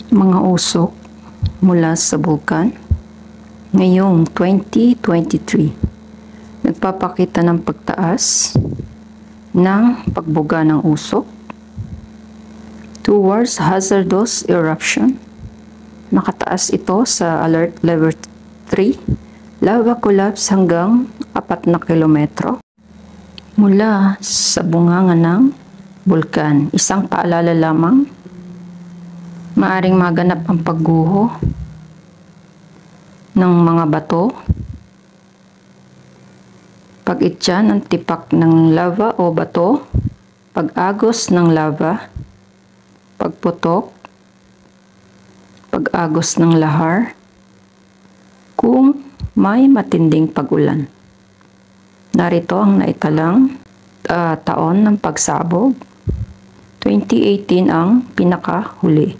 Mga usok mula sa bulkan ngayong 2023 nagpapakita ng pagtaas ng pagbuga ng usok towards hazardous eruption. Nakataas ito sa alert level 3, lava collapse hanggang 4 na kilometro mula sa bunganga ng bulkan. Isang paalala lamang, maaring maganap ang pagguho ng mga bato, pag-itya ng tipak ng lava o bato, pag-agos ng lava, pagputok, pag-agos ng lahar, kung may matinding pag-ulan. Narito ang naitalang taon ng pagsabog. 2018 ang pinakahuli.